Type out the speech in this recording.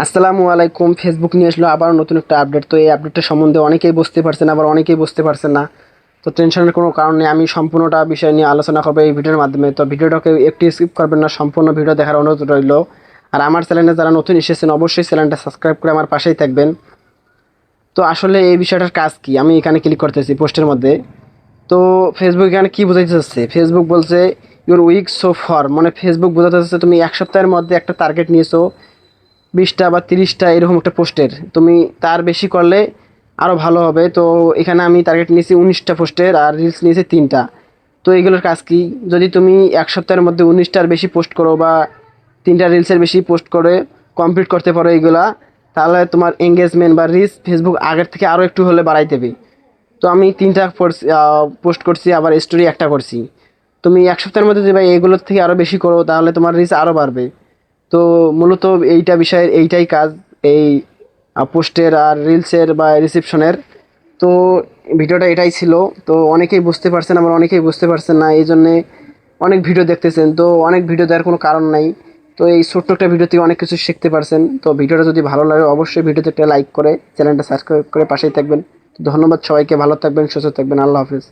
আসসালামু আলাইকুম। ফেসবুক নিয়ে আসলো আবার নতুন একটা আপডেট। তো এই আপডেটটা সম্বন্ধে অনেকেই বুঝতে পারছেন, আবার অনেকেই বুঝতে পারছেন না। তো টেনশনের কোনো কারণ নেই, আমি সম্পূর্ণটা বিষয় নিয়ে আলোচনা করবো এই ভিডিওর মাধ্যমে। তো ভিডিওটাকে একটু স্কিপ করবেন না, সম্পূর্ণ ভিডিও দেখার অনুরোধ রইল। আর আমার চ্যানেলে যারা নতুন এসেছেন অবশ্যই চ্যানেলটা সাবস্ক্রাইব করে আমার পাশেই থাকবেন। তো আসলে এই বিষয়টার কাজ কি, আমি এখানে ক্লিক করতেছি পোস্টের মধ্যে। তো ফেসবুক এখানে কি বোঝাইতে চাচ্ছে, ফেসবুক বলছে ইউর উইক সো ফর, মানে ফেসবুক বোঝাতে চাচ্ছে তুমি এক সপ্তাহের মধ্যে একটা টার্গেট নিয়েছো 20টা বা 30টা এরকম একটা পোস্টের, তুমি তার বেশি করলে আরও ভালো হবে। তো এখানে আমি টার্গেট নিয়েছি 19টা পোস্টের, আর রিলস নিয়েছি 3টা। তো এইগুলোর কাজ কি, যদি তুমি এক সপ্তাহের মধ্যে 19টার বেশি পোস্ট করো বা 3টা রিলসের বেশি পোস্ট করে কমপ্লিট করতে পারো এইগুলা, তাহলে তোমার এঙ্গেজমেন্ট বা রিচ ফেসবুক আগের থেকে আরও একটু হলে বাড়াই দেবে। তো আমি 3টা পোস্ট করছি, আবার স্টোরি একটা করছি। তুমি এক সপ্তাহের মধ্যে যদি ভাই এগুলোর থেকে আরও বেশি করো তাহলে তোমার রিচ আরও বাড়বে। তো মূলত এইটা বিষয়ের এইটাই কাজ, এই পোস্টের আর রিলসের বা রিসেপশনের। তো ভিডিওটা এটাই ছিল। তো অনেকেই বুঝতে পারছেন, আবার অনেকেই বুঝতে পারছেন না, এই জন্যে অনেক ভিডিও দেখতেছেন। তো অনেক ভিডিও দেওয়ার কোনো কারণ নাই। তো এই ছোট্ট একটা ভিডিও থেকে অনেক কিছু শিখতে পারছেন। তো ভিডিওটা যদি ভালো লাগে অবশ্যই ভিডিওতে একটা লাইক করে চ্যানেলটা সাবস্ক্রাইব করে পাশেই থাকবেন। তো ধন্যবাদ সবাইকে, ভালো থাকবেন, সুস্থ থাকবেন, আল্লাহ হাফিজ।